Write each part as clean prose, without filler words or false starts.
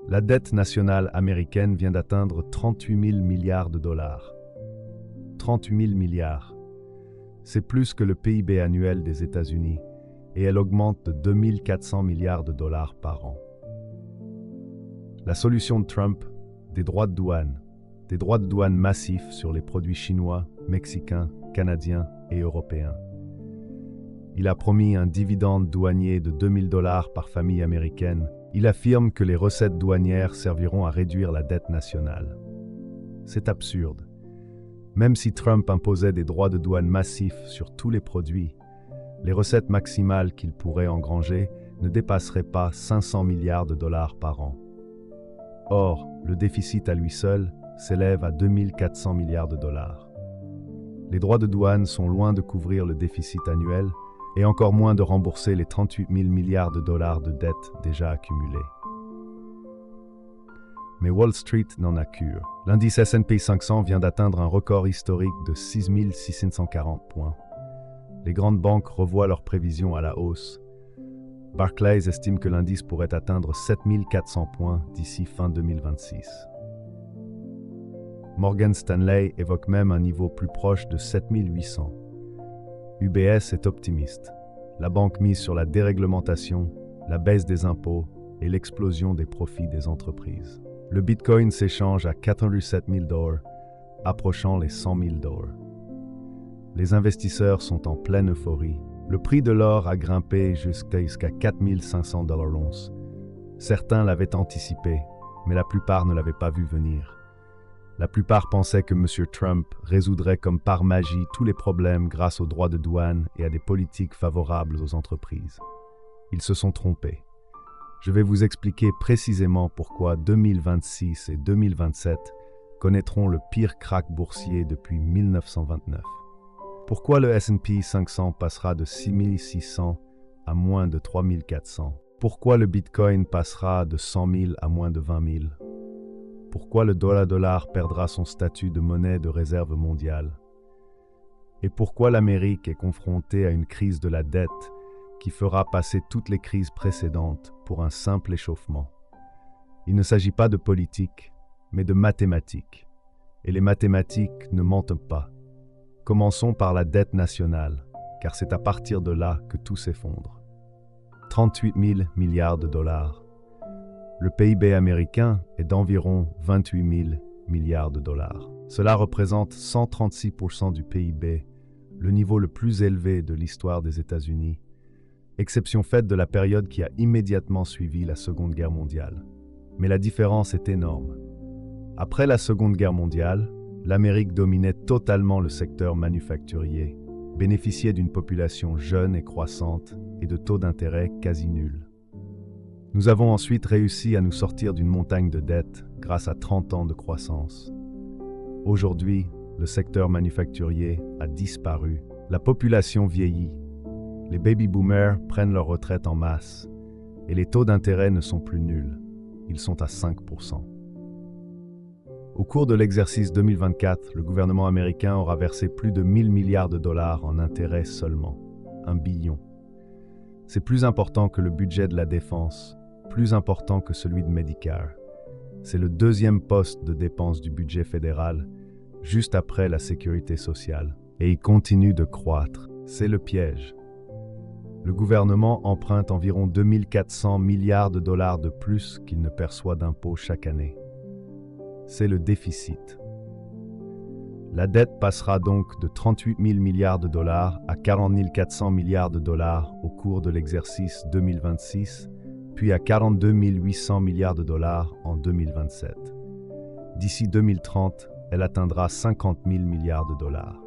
La dette nationale américaine vient d'atteindre 38 000 milliards de dollars. 38 000 milliards. C'est plus que le PIB annuel des États-Unis et elle augmente de 2 400 milliards de dollars par an. La solution de Trump, des droits de douane massifs sur les produits chinois, mexicains, canadiens et européens. Il a promis un dividende douanier de 2 000 dollars par famille américaine. Il affirme que les recettes douanières serviront à réduire la dette nationale. C'est absurde. Même si Trump imposait des droits de douane massifs sur tous les produits, les recettes maximales qu'il pourrait engranger ne dépasseraient pas 500 milliards de dollars par an. Or, le déficit à lui seul s'élève à 2 400 milliards de dollars. Les droits de douane sont loin de couvrir le déficit annuel et encore moins de rembourser les 38 000 milliards de dollars de dettes déjà accumulées. Mais Wall Street n'en a cure. L'indice S&P 500 vient d'atteindre un record historique de 6 640 points. Les grandes banques revoient leurs prévisions à la hausse. Barclays estime que l'indice pourrait atteindre 7 400 points d'ici fin 2026. Morgan Stanley évoque même un niveau plus proche de 7 800. UBS est optimiste. La banque mise sur la déréglementation, la baisse des impôts et l'explosion des profits des entreprises. Le Bitcoin s'échange à 407 000 $, approchant les 100 000 $. Les investisseurs sont en pleine euphorie. Le prix de l'or a grimpé jusqu'à 4 500 $ l'once. Certains l'avaient anticipé, mais la plupart ne l'avaient pas vu venir. La plupart pensaient que M. Trump résoudrait comme par magie tous les problèmes grâce aux droits de douane et à des politiques favorables aux entreprises. Ils se sont trompés. Je vais vous expliquer précisément pourquoi 2026 et 2027 connaîtront le pire krach boursier depuis 1929. Pourquoi le S&P 500 passera de 6 600 à moins de 3 400? Pourquoi le Bitcoin passera de 100 000 à moins de 20 000? Pourquoi le dollar perdra son statut de monnaie de réserve mondiale? Et pourquoi l'Amérique est confrontée à une crise de la dette qui fera passer toutes les crises précédentes pour un simple échauffement? Il ne s'agit pas de politique, mais de mathématiques. Et les mathématiques ne mentent pas. Commençons par la dette nationale, car c'est à partir de là que tout s'effondre. 38 000 milliards de dollars. Le PIB américain est d'environ 28 000 milliards de dollars. Cela représente 136% du PIB, le niveau le plus élevé de l'histoire des États-Unis, exception faite de la période qui a immédiatement suivi la Seconde Guerre mondiale. Mais la différence est énorme. Après la Seconde Guerre mondiale, l'Amérique dominait totalement le secteur manufacturier, bénéficiait d'une population jeune et croissante et de taux d'intérêt quasi nuls. Nous avons ensuite réussi à nous sortir d'une montagne de dettes grâce à 30 ans de croissance. Aujourd'hui, le secteur manufacturier a disparu. La population vieillit. Les baby-boomers prennent leur retraite en masse et les taux d'intérêt ne sont plus nuls. Ils sont à 5%. Au cours de l'exercice 2024, le gouvernement américain aura versé plus de 1 000 milliards de dollars en intérêts seulement. 1 billion. C'est plus important que le budget de la défense, plus important que celui de Medicare. C'est le deuxième poste de dépense du budget fédéral, juste après la sécurité sociale. Et il continue de croître. C'est le piège. Le gouvernement emprunte environ 2 400 milliards de dollars de plus qu'il ne perçoit d'impôts chaque année. C'est le déficit. La dette passera donc de 38 000 milliards de dollars à 40 400 milliards de dollars au cours de l'exercice 2026, puis à 42 800 milliards de dollars en 2027. D'ici 2030, elle atteindra 50 000 milliards de dollars.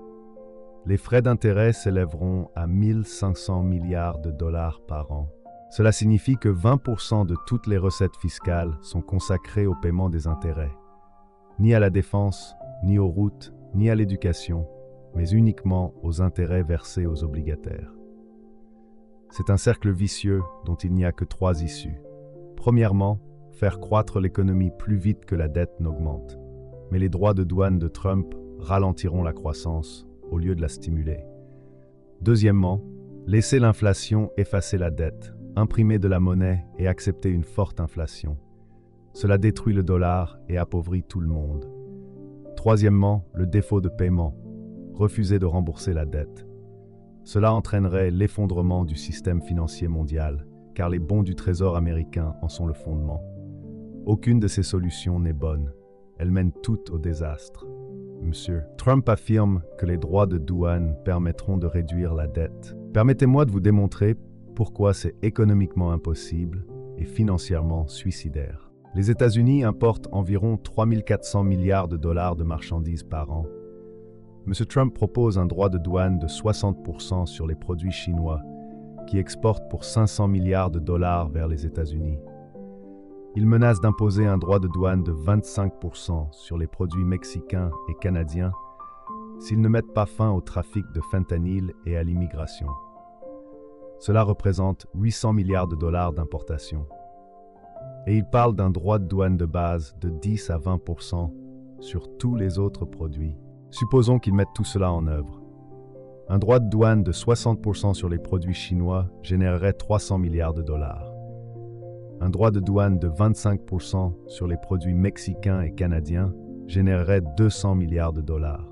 Les frais d'intérêt s'élèveront à 1 500 milliards de dollars par an. Cela signifie que 20% de toutes les recettes fiscales sont consacrées au paiement des intérêts. Ni à la défense, ni aux routes, ni à l'éducation, mais uniquement aux intérêts versés aux obligataires. C'est un cercle vicieux dont il n'y a que 3 issues. Premièrement, faire croître l'économie plus vite que la dette n'augmente. Mais les droits de douane de Trump ralentiront la croissance au lieu de la stimuler. Deuxièmement, laisser l'inflation effacer la dette, imprimer de la monnaie et accepter une forte inflation. Cela détruit le dollar et appauvrit tout le monde. Troisièmement, le défaut de paiement. Refuser de rembourser la dette. Cela entraînerait l'effondrement du système financier mondial, car les bons du Trésor américain en sont le fondement. Aucune de ces solutions n'est bonne. Elles mènent toutes au désastre. Monsieur Trump affirme que les droits de douane permettront de réduire la dette. Permettez-moi de vous démontrer pourquoi c'est économiquement impossible et financièrement suicidaire. Les États-Unis importent environ 3 400 milliards de dollars de marchandises par an. M. Trump propose un droit de douane de 60% sur les produits chinois, qui exportent pour 500 milliards de dollars vers les États-Unis. Il menace d'imposer un droit de douane de 25% sur les produits mexicains et canadiens s'ils ne mettent pas fin au trafic de fentanyl et à l'immigration. Cela représente 800 milliards de dollars d'importation. Et il parle d'un droit de douane de base de 10 à 20% sur tous les autres produits. Supposons qu'ils mettent tout cela en œuvre. Un droit de douane de 60% sur les produits chinois générerait 300 milliards de dollars. Un droit de douane de 25% sur les produits mexicains et canadiens générerait 200 milliards de dollars.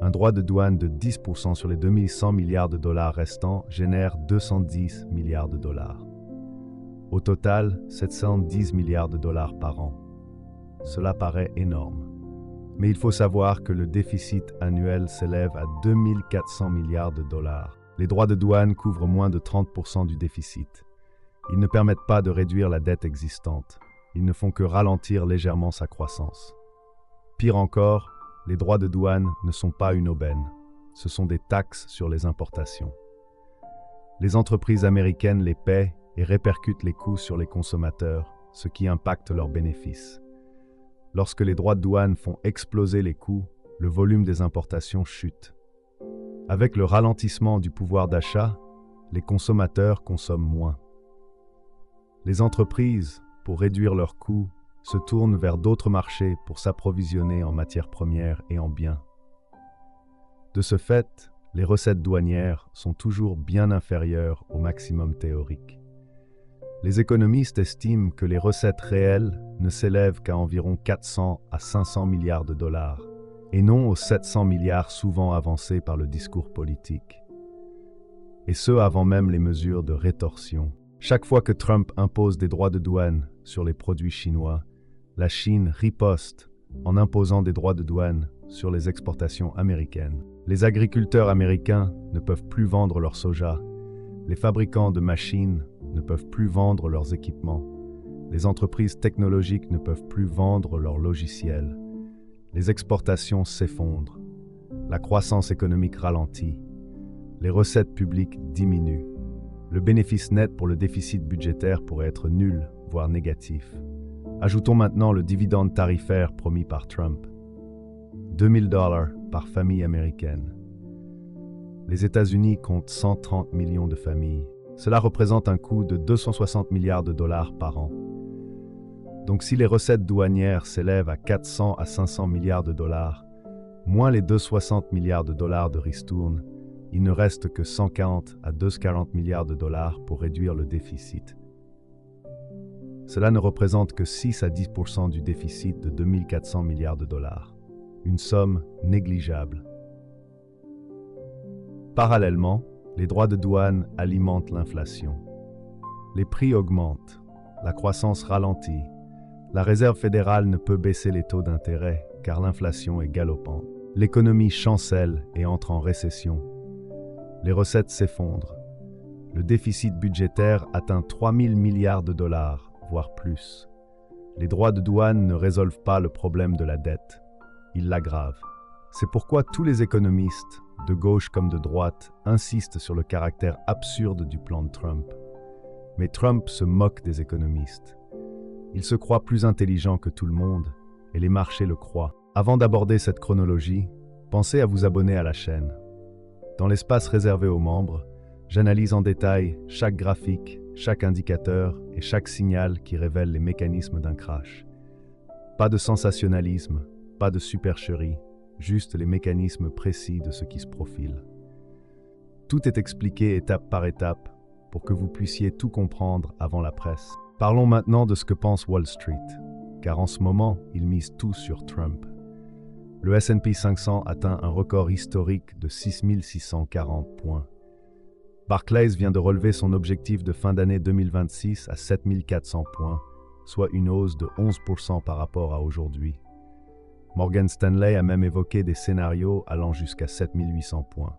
Un droit de douane de 10% sur les 2100 milliards de dollars restants génère 210 milliards de dollars. Au total, 710 milliards de dollars par an. Cela paraît énorme. Mais il faut savoir que le déficit annuel s'élève à 2400 milliards de dollars. Les droits de douane couvrent moins de 30% du déficit. Ils ne permettent pas de réduire la dette existante. Ils ne font que ralentir légèrement sa croissance. Pire encore, les droits de douane ne sont pas une aubaine. Ce sont des taxes sur les importations. Les entreprises américaines les paient et répercutent les coûts sur les consommateurs, ce qui impacte leurs bénéfices. Lorsque les droits de douane font exploser les coûts, le volume des importations chute. Avec le ralentissement du pouvoir d'achat, les consommateurs consomment moins. Les entreprises, pour réduire leurs coûts, se tournent vers d'autres marchés pour s'approvisionner en matières premières et en biens. De ce fait, les recettes douanières sont toujours bien inférieures au maximum théorique. Les économistes estiment que les recettes réelles ne s'élèvent qu'à environ 400 à 500 milliards de dollars, et non aux 700 milliards souvent avancés par le discours politique. Et ce avant même les mesures de rétorsion. Chaque fois que Trump impose des droits de douane sur les produits chinois, la Chine riposte en imposant des droits de douane sur les exportations américaines. Les agriculteurs américains ne peuvent plus vendre leur soja. Les fabricants de machines ne peuvent plus vendre leurs équipements. Les entreprises technologiques ne peuvent plus vendre leurs logiciels. Les exportations s'effondrent. La croissance économique ralentit. Les recettes publiques diminuent. Le bénéfice net pour le déficit budgétaire pourrait être nul, voire négatif. Ajoutons maintenant le dividende tarifaire promis par Trump. 2000 $ par famille américaine. Les États-Unis comptent 130 millions de familles. Cela représente un coût de 260 milliards de dollars par an. Donc si les recettes douanières s'élèvent à 400 à 500 milliards de dollars, moins les 260 milliards de dollars de ristourne, il ne reste que 140 à 240 milliards de dollars pour réduire le déficit. Cela ne représente que 6 à 10% du déficit de 2400 milliards de dollars. Une somme négligeable. Parallèlement, les droits de douane alimentent l'inflation. Les prix augmentent, la croissance ralentit. La Réserve fédérale ne peut baisser les taux d'intérêt car l'inflation est galopante. L'économie chancelle et entre en récession. Les recettes s'effondrent. Le déficit budgétaire atteint 3000 milliards de dollars, voire plus. Les droits de douane ne résolvent pas le problème de la dette. Ils l'aggravent. C'est pourquoi tous les économistes, de gauche comme de droite, insistent sur le caractère absurde du plan de Trump. Mais Trump se moque des économistes. Il se croit plus intelligent que tout le monde, et les marchés le croient. Avant d'aborder cette chronologie, pensez à vous abonner à la chaîne. Dans l'espace réservé aux membres, j'analyse en détail chaque graphique, chaque indicateur et chaque signal qui révèle les mécanismes d'un crash. Pas de sensationnalisme, pas de supercherie, juste les mécanismes précis de ce qui se profile. Tout est expliqué étape par étape pour que vous puissiez tout comprendre avant la presse. Parlons maintenant de ce que pense Wall Street, car en ce moment, ils misent tout sur Trump. Le S&P 500 atteint un record historique de 6 640 points. Barclays vient de relever son objectif de fin d'année 2026 à 7 400 points, soit une hausse de 11% par rapport à aujourd'hui. Morgan Stanley a même évoqué des scénarios allant jusqu'à 7 800 points.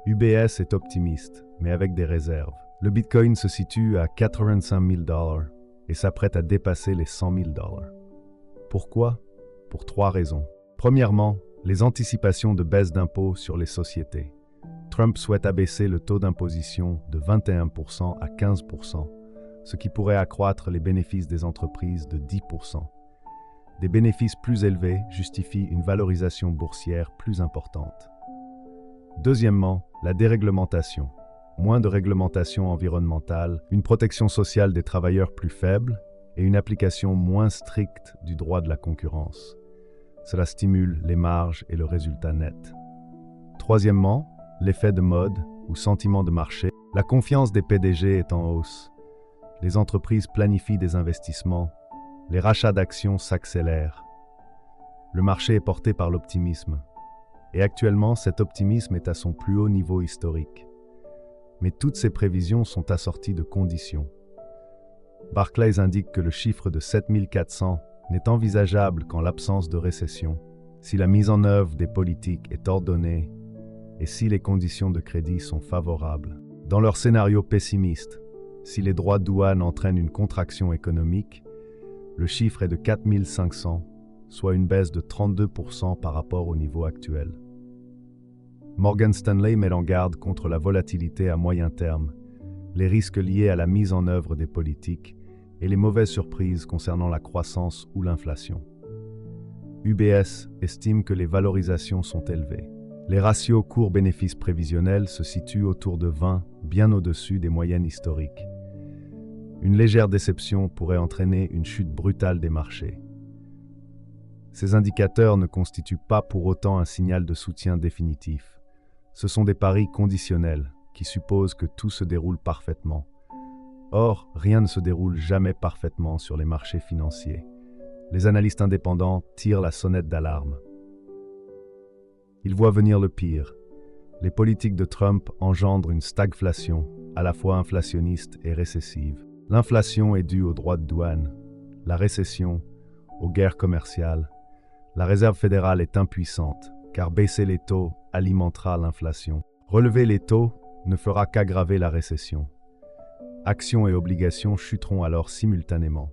UBS est optimiste, mais avec des réserves. Le Bitcoin se situe à 85 000 $ et s'apprête à dépasser les 100 000 $. Pourquoi? Pour 3 raisons. Premièrement, les anticipations de baisse d'impôts sur les sociétés. Trump souhaite abaisser le taux d'imposition de 21% à 15%, ce qui pourrait accroître les bénéfices des entreprises de 10%. Des bénéfices plus élevés justifient une valorisation boursière plus importante. Deuxièmement, la déréglementation. Moins de réglementation environnementale, une protection sociale des travailleurs plus faible et une application moins stricte du droit de la concurrence. Cela stimule les marges et le résultat net. Troisièmement, l'effet de mode ou sentiment de marché. La confiance des PDG est en hausse. Les entreprises planifient des investissements. Les rachats d'actions s'accélèrent. Le marché est porté par l'optimisme. Et actuellement, cet optimisme est à son plus haut niveau historique. Mais toutes ces prévisions sont assorties de conditions. Barclays indique que le chiffre de 7 400 n'est envisageable qu'en l'absence de récession, si la mise en œuvre des politiques est ordonnée et si les conditions de crédit sont favorables. Dans leur scénario pessimiste, si les droits de douane entraînent une contraction économique, le chiffre est de 4 500, soit une baisse de 32% par rapport au niveau actuel. Morgan Stanley met en garde contre la volatilité à moyen terme, les risques liés à la mise en œuvre des politiques et les mauvaises surprises concernant la croissance ou l'inflation. UBS estime que les valorisations sont élevées. Les ratios cours-bénéfices prévisionnels se situent autour de 20, bien au-dessus des moyennes historiques. Une légère déception pourrait entraîner une chute brutale des marchés. Ces indicateurs ne constituent pas pour autant un signal de soutien définitif. Ce sont des paris conditionnels qui supposent que tout se déroule parfaitement. Or, rien ne se déroule jamais parfaitement sur les marchés financiers. Les analystes indépendants tirent la sonnette d'alarme. Ils voient venir le pire. Les politiques de Trump engendrent une stagflation, à la fois inflationniste et récessive. L'inflation est due aux droits de douane, la récession, aux guerres commerciales. La Réserve fédérale est impuissante, car baisser les taux alimentera l'inflation. Relever les taux ne fera qu'aggraver la récession. Actions et obligations chuteront alors simultanément.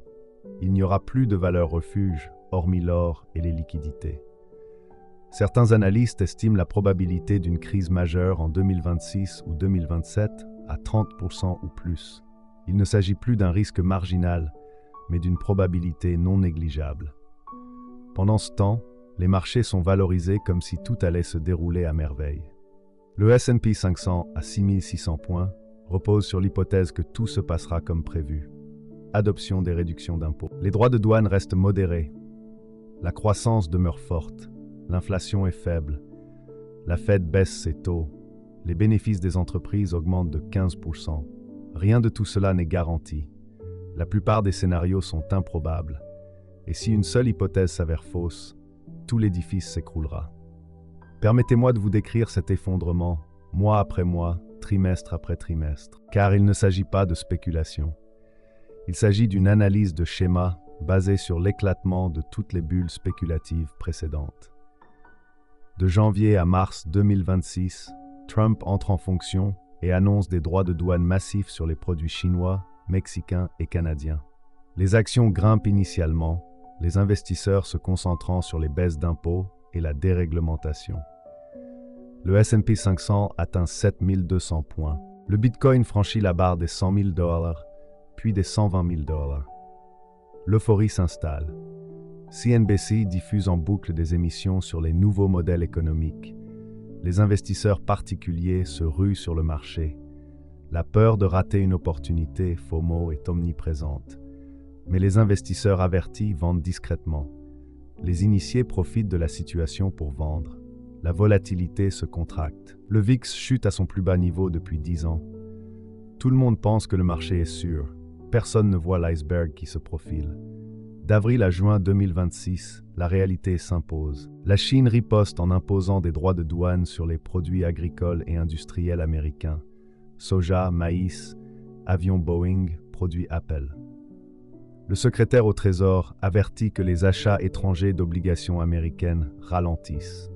Il n'y aura plus de valeur refuge, hormis l'or et les liquidités. Certains analystes estiment la probabilité d'une crise majeure en 2026 ou 2027 à 30% ou plus. Il ne s'agit plus d'un risque marginal, mais d'une probabilité non négligeable. Pendant ce temps, les marchés sont valorisés comme si tout allait se dérouler à merveille. Le S&P 500 à 6 600 points repose sur l'hypothèse que tout se passera comme prévu. Adoption des réductions d'impôts. Les droits de douane restent modérés. La croissance demeure forte. L'inflation est faible. La Fed baisse ses taux. Les bénéfices des entreprises augmentent de 15%. Rien de tout cela n'est garanti. La plupart des scénarios sont improbables. Et si une seule hypothèse s'avère fausse, tout l'édifice s'écroulera. Permettez-moi de vous décrire cet effondrement, mois après mois, trimestre après trimestre, car il ne s'agit pas de spéculation. Il s'agit d'une analyse de schéma basée sur l'éclatement de toutes les bulles spéculatives précédentes. De janvier à mars 2026, Trump entre en fonction et annonce des droits de douane massifs sur les produits chinois, mexicains et canadiens. Les actions grimpent initialement, les investisseurs se concentrant sur les baisses d'impôts et la déréglementation. Le S&P 500 atteint 7 200 points. Le Bitcoin franchit la barre des 100 000 $, puis des 120 000 $. L'euphorie s'installe. CNBC diffuse en boucle des émissions sur les nouveaux modèles économiques. Les investisseurs particuliers se ruent sur le marché. La peur de rater une opportunité, FOMO, est omniprésente. Mais les investisseurs avertis vendent discrètement. Les initiés profitent de la situation pour vendre. La volatilité se contracte. Le VIX chute à son plus bas niveau depuis 10 ans. Tout le monde pense que le marché est sûr. personne ne voit l'iceberg qui se profile. D'avril à juin 2026, la réalité s'impose. La Chine riposte en imposant des droits de douane sur les produits agricoles et industriels américains. Soja, maïs, avions Boeing, produits Apple. Le secrétaire au Trésor avertit que les achats étrangers d'obligations américaines ralentissent.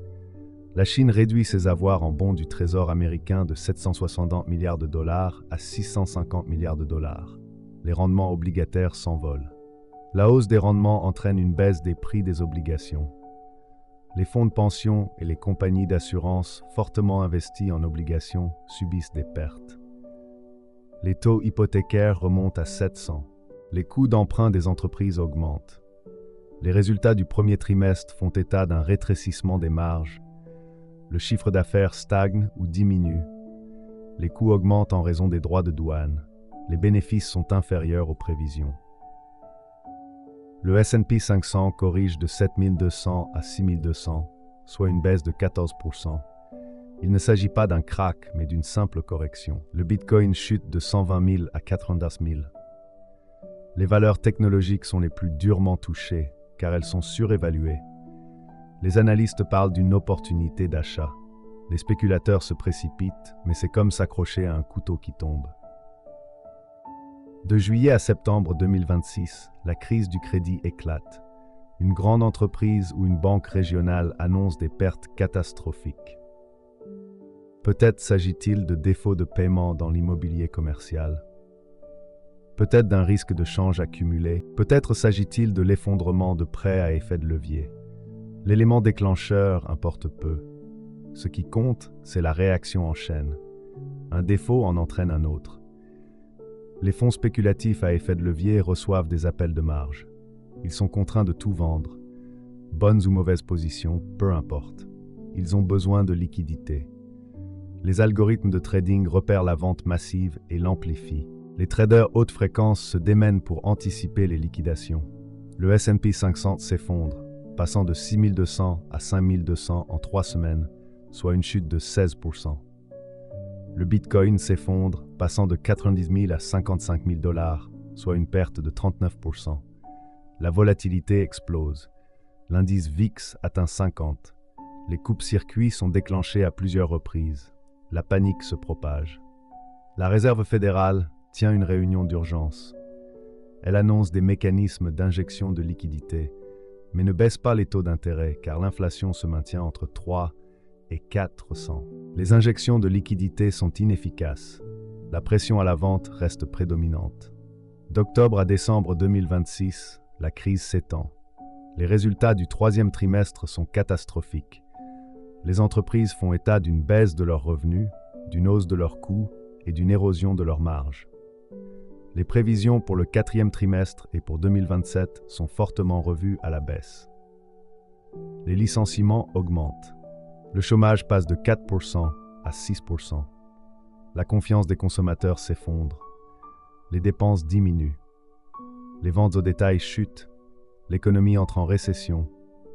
La Chine réduit ses avoirs en bons du Trésor américain de 760 milliards de dollars à 650 milliards de dollars. Les rendements obligataires s'envolent. La hausse des rendements entraîne une baisse des prix des obligations. Les fonds de pension et les compagnies d'assurance fortement investis en obligations subissent des pertes. Les taux hypothécaires remontent à 700. Les coûts d'emprunt des entreprises augmentent. Les résultats du premier trimestre font état d'un rétrécissement des marges. Le chiffre d'affaires stagne ou diminue. Les coûts augmentent en raison des droits de douane. Les bénéfices sont inférieurs aux prévisions. Le S&P 500 corrige de 7200 à 6200, soit une baisse de 14%. Il ne s'agit pas d'un krach, mais d'une simple correction. Le Bitcoin chute de 120 000 à 90 000. Les valeurs technologiques sont les plus durement touchées, car elles sont surévaluées. Les analystes parlent d'une opportunité d'achat. Les spéculateurs se précipitent, mais c'est comme s'accrocher à un couteau qui tombe. De juillet à septembre 2026, la crise du crédit éclate. Une grande entreprise ou une banque régionale annonce des pertes catastrophiques. Peut-être s'agit-il de défauts de paiement dans l'immobilier commercial. Peut-être d'un risque de change accumulé. Peut-être s'agit-il de l'effondrement de prêts à effet de levier. L'élément déclencheur importe peu. Ce qui compte, c'est la réaction en chaîne. Un défaut en entraîne un autre. Les fonds spéculatifs à effet de levier reçoivent des appels de marge. Ils sont contraints de tout vendre. Bonnes ou mauvaises positions, peu importe. Ils ont besoin de liquidité. Les algorithmes de trading repèrent la vente massive et l'amplifient. Les traders haute fréquence se démènent pour anticiper les liquidations. Le S&P 500 s'effondre, passant de 6200 à 5200 en 3 semaines, soit une chute de 16%. Le Bitcoin s'effondre, passant de 90 000 à 55 000 dollars, soit une perte de 39%. La volatilité explose. L'indice VIX atteint 50. Les coupes-circuits sont déclenchés à plusieurs reprises. La panique se propage. La Réserve fédérale tient une réunion d'urgence. Elle annonce des mécanismes d'injection de liquidités, mais ne baisse pas les taux d'intérêt car l'inflation se maintient entre 3 et 400. Les injections de liquidités sont inefficaces. La pression à la vente reste prédominante. D'octobre à décembre 2026, la crise s'étend. Les résultats du troisième trimestre sont catastrophiques. Les entreprises font état d'une baisse de leurs revenus, d'une hausse de leurs coûts et d'une érosion de leurs marges. Les prévisions pour le quatrième trimestre et pour 2027 sont fortement revues à la baisse. Les licenciements augmentent. Le chômage passe de 4% à 6%. La confiance des consommateurs s'effondre. Les dépenses diminuent. Les ventes au détail chutent. L'économie entre en récession.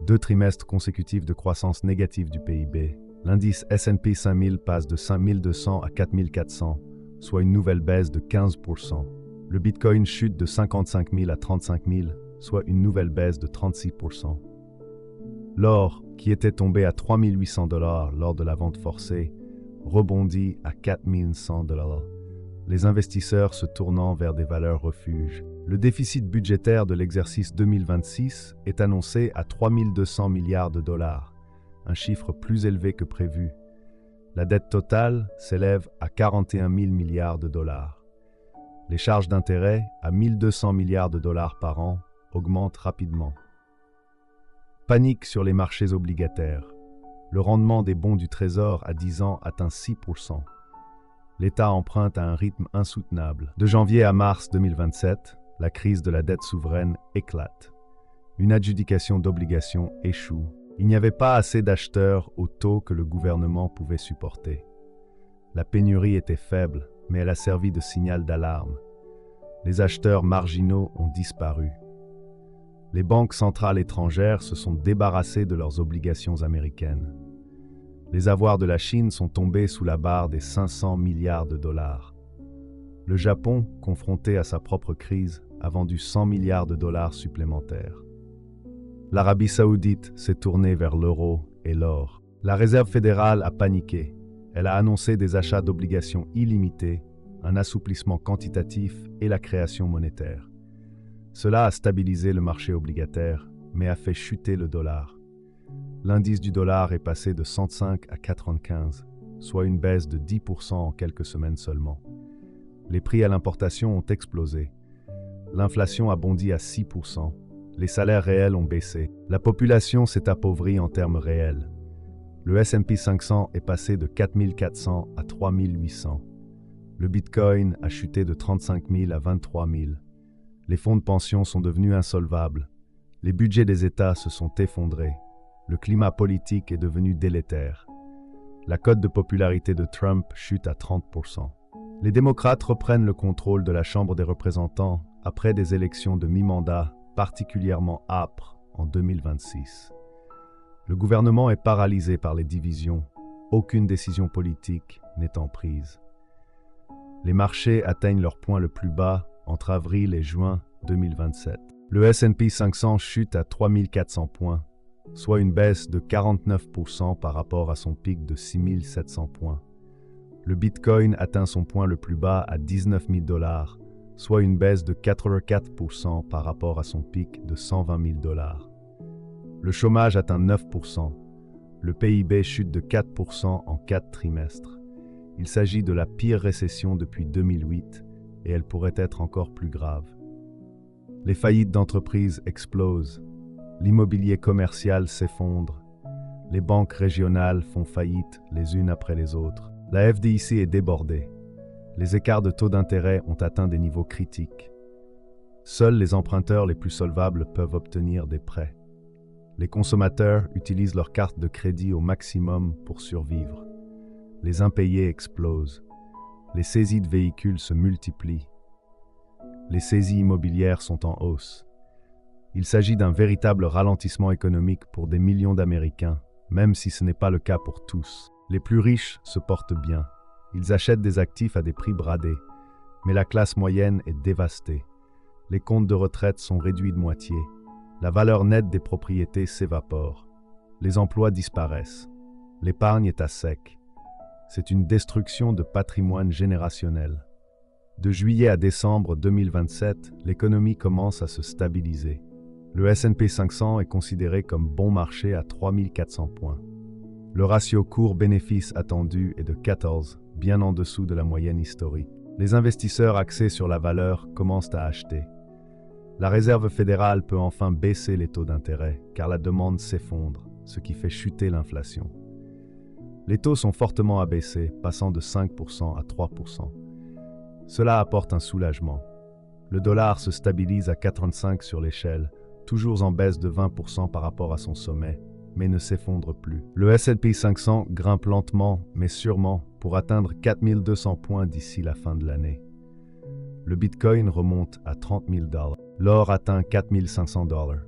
2 trimestres consécutifs de croissance négative du PIB. L'indice S&P 5000 passe de 5200 à 4400, soit une nouvelle baisse de 15%. Le Bitcoin chute de 55 000 à 35 000, soit une nouvelle baisse de 36%. L'or, qui était tombé à 3 800 $ lors de la vente forcée, rebondit à 4 100 $. Les investisseurs se tournant vers des valeurs refuges. Le déficit budgétaire de l'exercice 2026 est annoncé à 3 200 milliards de dollars, un chiffre plus élevé que prévu. La dette totale s'élève à 41 000 milliards de dollars. Les charges d'intérêt, à 1200 milliards de dollars par an, augmentent rapidement. Panique sur les marchés obligataires. Le rendement des bons du Trésor à 10 ans atteint 6%. L'État emprunte à un rythme insoutenable. De janvier à mars 2027, la crise de la dette souveraine éclate. Une adjudication d'obligations échoue. Il n'y avait pas assez d'acheteurs au taux que le gouvernement pouvait supporter. La pénurie était faible, mais elle a servi de signal d'alarme. Les acheteurs marginaux ont disparu. Les banques centrales étrangères se sont débarrassées de leurs obligations américaines. Les avoirs de la Chine sont tombés sous la barre des 500 milliards de dollars. Le Japon, confronté à sa propre crise, a vendu 100 milliards de dollars supplémentaires. L'Arabie saoudite s'est tournée vers l'euro et l'or. La Réserve fédérale a paniqué. Elle a annoncé des achats d'obligations illimités, un assouplissement quantitatif et la création monétaire. Cela a stabilisé le marché obligataire, mais a fait chuter le dollar. L'indice du dollar est passé de 105 à 95, soit une baisse de 10% en quelques semaines seulement. Les prix à l'importation ont explosé. L'inflation a bondi à 6%. Les salaires réels ont baissé. La population s'est appauvrie en termes réels. Le S&P 500 est passé de 4400 à 3800. Le Bitcoin a chuté de 35 000 à 23 000. Les fonds de pension sont devenus insolvables. Les budgets des États se sont effondrés. Le climat politique est devenu délétère. La cote de popularité de Trump chute à 30%. Les démocrates reprennent le contrôle de la Chambre des représentants après des élections de mi-mandat particulièrement âpres en 2026. Le gouvernement est paralysé par les divisions. Aucune décision politique n'étant prise. Les marchés atteignent leur point le plus bas entre avril et juin 2027. Le S&P 500 chute à 3400 points, soit une baisse de 49% par rapport à son pic de 6700 points. Le Bitcoin atteint son point le plus bas à 19 000 $, soit une baisse de 84% par rapport à son pic de 120 000 $. Le chômage atteint 9%. Le PIB chute de 4% en 4 trimestres. Il s'agit de la pire récession depuis 2008 et elle pourrait être encore plus grave. Les faillites d'entreprises explosent. L'immobilier commercial s'effondre. Les banques régionales font faillite les unes après les autres. La FDIC est débordée. Les écarts de taux d'intérêt ont atteint des niveaux critiques. Seuls les emprunteurs les plus solvables peuvent obtenir des prêts. Les consommateurs utilisent leurs cartes de crédit au maximum pour survivre. Les impayés explosent. Les saisies de véhicules se multiplient. Les saisies immobilières sont en hausse. Il s'agit d'un véritable ralentissement économique pour des millions d'Américains, même si ce n'est pas le cas pour tous. Les plus riches se portent bien. Ils achètent des actifs à des prix bradés, mais la classe moyenne est dévastée. Les comptes de retraite sont réduits de moitié. La valeur nette des propriétés s'évapore. Les emplois disparaissent. L'épargne est à sec. C'est une destruction de patrimoine générationnel. De juillet à décembre 2027, l'économie commence à se stabiliser. Le S&P 500 est considéré comme bon marché à 3400 points. Le ratio cours-bénéfice attendu est de 14, bien en dessous de la moyenne historique. Les investisseurs axés sur la valeur commencent à acheter. La Réserve fédérale peut enfin baisser les taux d'intérêt, car la demande s'effondre, ce qui fait chuter l'inflation. Les taux sont fortement abaissés, passant de 5% à 3%. Cela apporte un soulagement. Le dollar se stabilise à 85 sur l'échelle, toujours en baisse de 20% par rapport à son sommet, mais ne s'effondre plus. Le S&P 500 grimpe lentement, mais sûrement, pour atteindre 4200 points d'ici la fin de l'année. Le Bitcoin remonte à 30 000 $. L'or atteint 4500 $.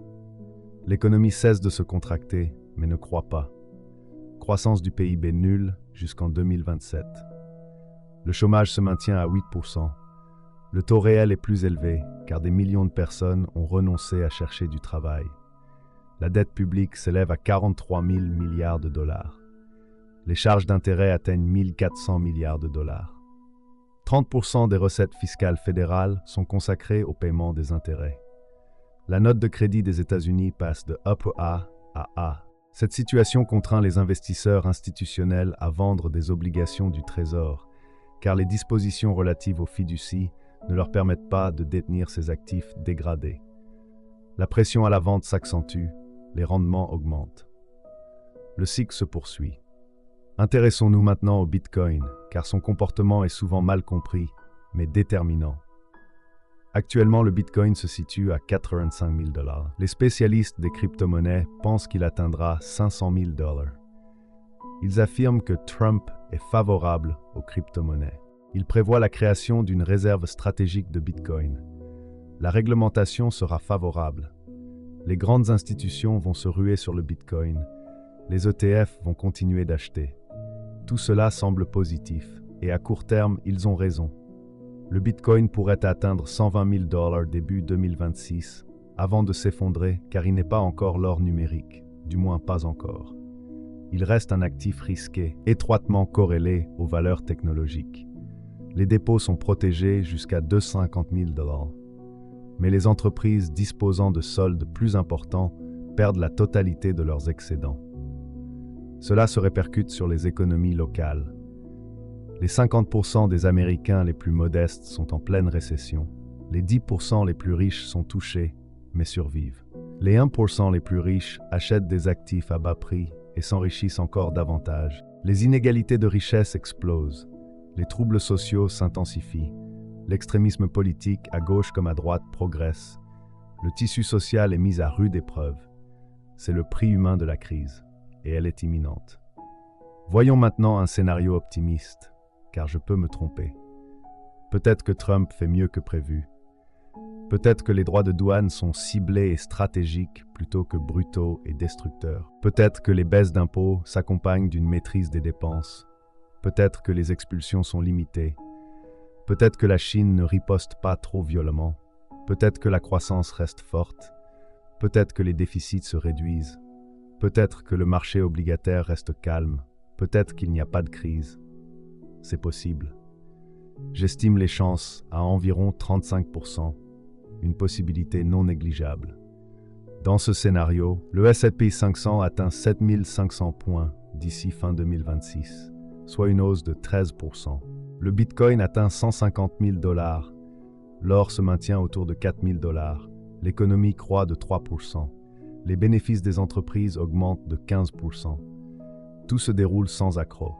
L'économie cesse de se contracter, mais ne croît pas. Croissance du PIB nulle jusqu'en 2027. Le chômage se maintient à 8%. Le taux réel est plus élevé, car des millions de personnes ont renoncé à chercher du travail. La dette publique s'élève à 43 000 milliards de dollars. Les charges d'intérêt atteignent 1400 milliards de dollars. 30% des recettes fiscales fédérales sont consacrées au paiement des intérêts. La note de crédit des États-Unis passe de Upper A à A. Cette situation contraint les investisseurs institutionnels à vendre des obligations du Trésor, car les dispositions relatives aux fiducies ne leur permettent pas de détenir ces actifs dégradés. La pression à la vente s'accentue, les rendements augmentent. Le cycle se poursuit. Intéressons-nous maintenant au Bitcoin, car son comportement est souvent mal compris, mais déterminant. Actuellement, le Bitcoin se situe à 85 000 $. Les spécialistes des crypto-monnaies pensent qu'il atteindra 500 000 $. Ils affirment que Trump est favorable aux crypto-monnaies. Il prévoit la création d'une réserve stratégique de Bitcoin. La réglementation sera favorable. Les grandes institutions vont se ruer sur le Bitcoin. Les ETF vont continuer d'acheter. Tout cela semble positif, et à court terme, ils ont raison. Le Bitcoin pourrait atteindre 120 000 $ début 2026, avant de s'effondrer car il n'est pas encore l'or numérique, du moins pas encore. Il reste un actif risqué, étroitement corrélé aux valeurs technologiques. Les dépôts sont protégés jusqu'à 250 000 $. Mais les entreprises disposant de soldes plus importants perdent la totalité de leurs excédents. Cela se répercute sur les économies locales. Les 50% des Américains les plus modestes sont en pleine récession. Les 10% les plus riches sont touchés, mais survivent. Les 1% les plus riches achètent des actifs à bas prix et s'enrichissent encore davantage. Les inégalités de richesse explosent. Les troubles sociaux s'intensifient. L'extrémisme politique, à gauche comme à droite, progresse. Le tissu social est mis à rude épreuve. C'est le prix humain de la crise, et elle est imminente. Voyons maintenant un scénario optimiste, car je peux me tromper. Peut-être que Trump fait mieux que prévu. Peut-être que les droits de douane sont ciblés et stratégiques plutôt que brutaux et destructeurs. Peut-être que les baisses d'impôts s'accompagnent d'une maîtrise des dépenses. Peut-être que les expulsions sont limitées. Peut-être que la Chine ne riposte pas trop violemment. Peut-être que la croissance reste forte. Peut-être que les déficits se réduisent. Peut-être que le marché obligataire reste calme. Peut-être qu'il n'y a pas de crise. C'est possible. J'estime les chances à environ 35%, une possibilité non négligeable. Dans ce scénario, le S&P 500 atteint 7500 points d'ici fin 2026, soit une hausse de 13%. Le Bitcoin atteint 150 000 $. L'or se maintient autour de 4 000 $. L'économie croît de 3%. Les bénéfices des entreprises augmentent de 15%. Tout se déroule sans accroc.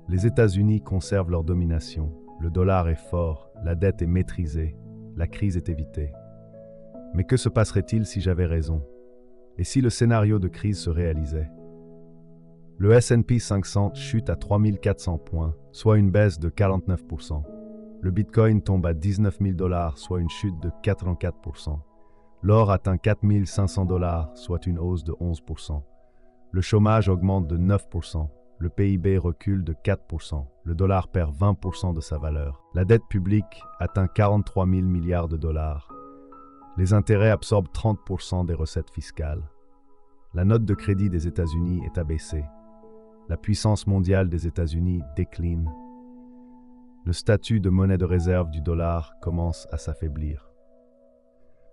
Les États-Unis conservent leur domination. Le dollar est fort, la dette est maîtrisée, la crise est évitée. Mais que se passerait-il si j'avais raison? Et si le scénario de crise se réalisait? Le S&P 500 chute à 3400 points, soit une baisse de 49%. Le Bitcoin tombe à 19 000 $, soit une chute de 84%. L'or atteint 4 500 $, soit une hausse de 11%. Le chômage augmente de 9%. Le PIB recule de 4%. Le dollar perd 20% de sa valeur. La dette publique atteint 43 000 milliards de $. Les intérêts absorbent 30% des recettes fiscales. La note de crédit des États-Unis est abaissée. La puissance mondiale des États-Unis décline. Le statut de monnaie de réserve du dollar commence à s'affaiblir.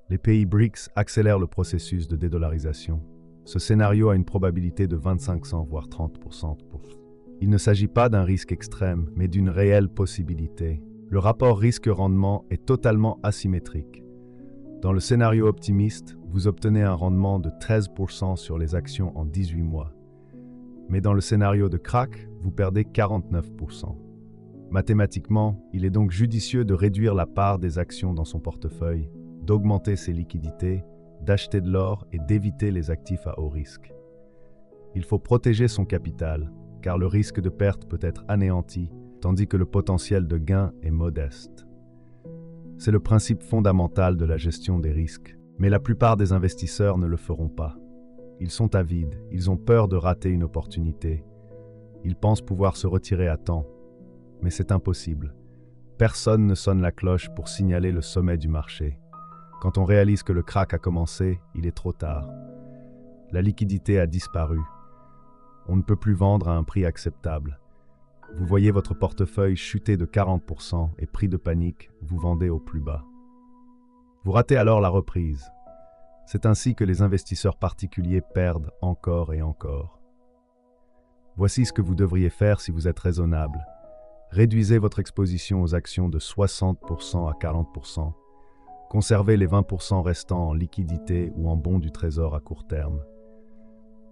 Les pays BRICS accélèrent le processus de dédollarisation. Ce scénario a une probabilité de 2500 voire 30%. Il ne s'agit pas d'un risque extrême, mais d'une réelle possibilité. Le rapport risque-rendement est totalement asymétrique. Dans le scénario optimiste, vous obtenez un rendement de 13% sur les actions en 18 mois. Mais dans le scénario de krach, vous perdez 49%. Mathématiquement, il est donc judicieux de réduire la part des actions dans son portefeuille, d'augmenter ses liquidités, d'acheter de l'or et d'éviter les actifs à haut risque. Il faut protéger son capital, car le risque de perte peut être anéanti, tandis que le potentiel de gain est modeste. C'est le principe fondamental de la gestion des risques, mais la plupart des investisseurs ne le feront pas. Ils sont avides, ils ont peur de rater une opportunité. Ils pensent pouvoir se retirer à temps, mais c'est impossible. Personne ne sonne la cloche pour signaler le sommet du marché. Quand on réalise que le krach a commencé, il est trop tard. La liquidité a disparu. On ne peut plus vendre à un prix acceptable. Vous voyez votre portefeuille chuter de 40% et pris de panique, vous vendez au plus bas. Vous ratez alors la reprise. C'est ainsi que les investisseurs particuliers perdent encore et encore. Voici ce que vous devriez faire si vous êtes raisonnable. Réduisez votre exposition aux actions de 60% à 40%. Conservez les 20% restants en liquidité ou en bons du trésor à court terme.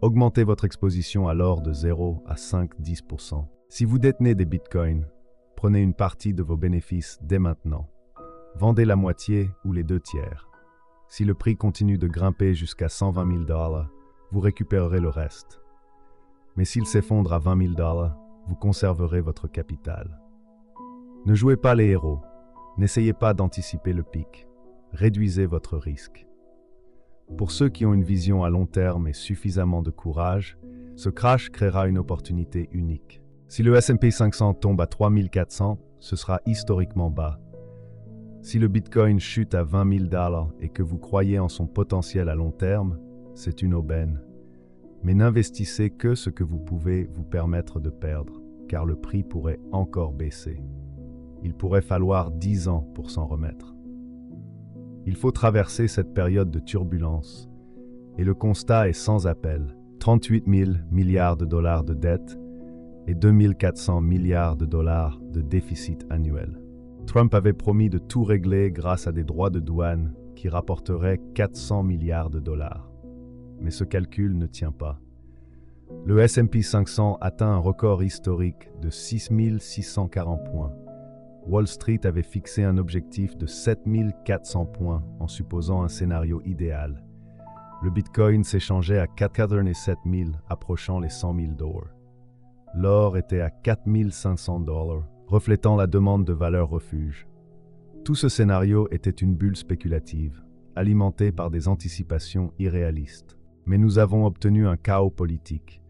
Augmentez votre exposition à l'or de 0 à 5-10%. Si vous détenez des bitcoins, prenez une partie de vos bénéfices dès maintenant. Vendez la moitié ou les 2/3. Si le prix continue de grimper jusqu'à 120 000 $, vous récupérerez le reste. Mais s'il s'effondre à 20 000 $, vous conserverez votre capital. Ne jouez pas les héros. N'essayez pas d'anticiper le pic. Réduisez votre risque. Pour ceux qui ont une vision à long terme et suffisamment de courage, ce krach créera une opportunité unique. Si le S&P 500 tombe à 3400, ce sera historiquement bas. Si le Bitcoin chute à 20 000 $ et que vous croyez en son potentiel à long terme, c'est une aubaine. Mais n'investissez que ce que vous pouvez vous permettre de perdre, car le prix pourrait encore baisser. Il pourrait falloir 10 ans pour s'en remettre. Il faut traverser cette période de turbulence, et le constat est sans appel. 38 000 milliards de dollars de dette et 2 400 milliards de dollars de déficit annuel. Trump avait promis de tout régler grâce à des droits de douane qui rapporteraient 400 milliards de dollars. Mais ce calcul ne tient pas. Le S&P 500 atteint un record historique de 6 640 points. Wall Street avait fixé un objectif de 7 400 points en supposant un scénario idéal. Le Bitcoin s'échangeait à 87 000, approchant les 100 000 $. L'or était à 4 500 $, reflétant la demande de valeur refuge. Tout ce scénario était une bulle spéculative, alimentée par des anticipations irréalistes. Mais nous avons obtenu un chaos politique,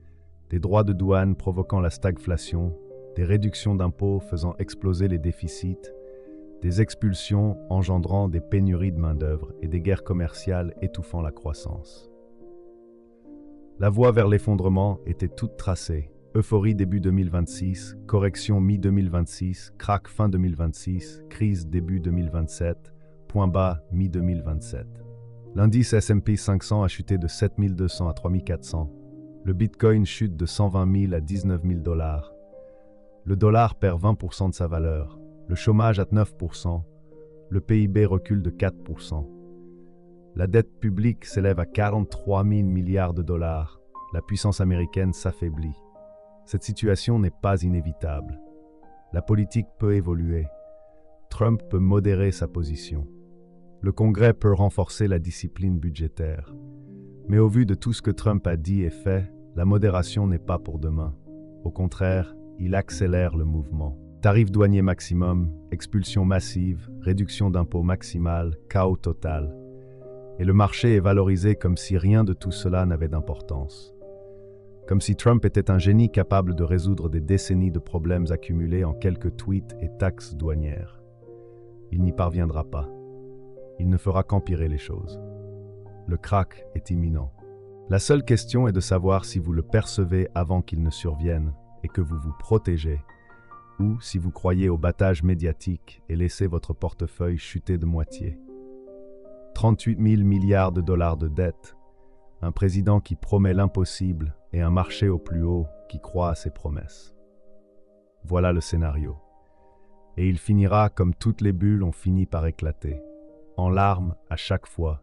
des droits de douane provoquant la stagflation, des réductions d'impôts faisant exploser les déficits, des expulsions engendrant des pénuries de main-d'œuvre et des guerres commerciales étouffant la croissance. La voie vers l'effondrement était toute tracée. Euphorie début 2026, correction mi-2026, krach fin 2026, crise début 2027, point bas mi-2027. L'indice S&P 500 a chuté de 7 200 à 3 400. Le Bitcoin chute de 120 000 à 19 000 $. Le dollar perd 20% de sa valeur. Le chômage à 9%. Le PIB recule de 4%. La dette publique s'élève à 43 000 milliards de dollars. La puissance américaine s'affaiblit. Cette situation n'est pas inévitable. La politique peut évoluer. Trump peut modérer sa position. Le Congrès peut renforcer la discipline budgétaire. Mais au vu de tout ce que Trump a dit et fait, la modération n'est pas pour demain. Au contraire, il accélère le mouvement. Tarifs douaniers maximum, expulsion massive, réduction d'impôts maximale, chaos total. Et le marché est valorisé comme si rien de tout cela n'avait d'importance. Comme si Trump était un génie capable de résoudre des décennies de problèmes accumulés en quelques tweets et taxes douanières. Il n'y parviendra pas. Il ne fera qu'empirer les choses. Le krach est imminent. La seule question est de savoir si vous le percevez avant qu'il ne survienne et que vous vous protégez, ou si vous croyez au battage médiatique et laissez votre portefeuille chuter de moitié. 38 000 milliards de dollars de dette, un président qui promet l'impossible et un marché au plus haut qui croit à ses promesses. Voilà le scénario. Et il finira comme toutes les bulles ont fini par éclater, en larmes à chaque fois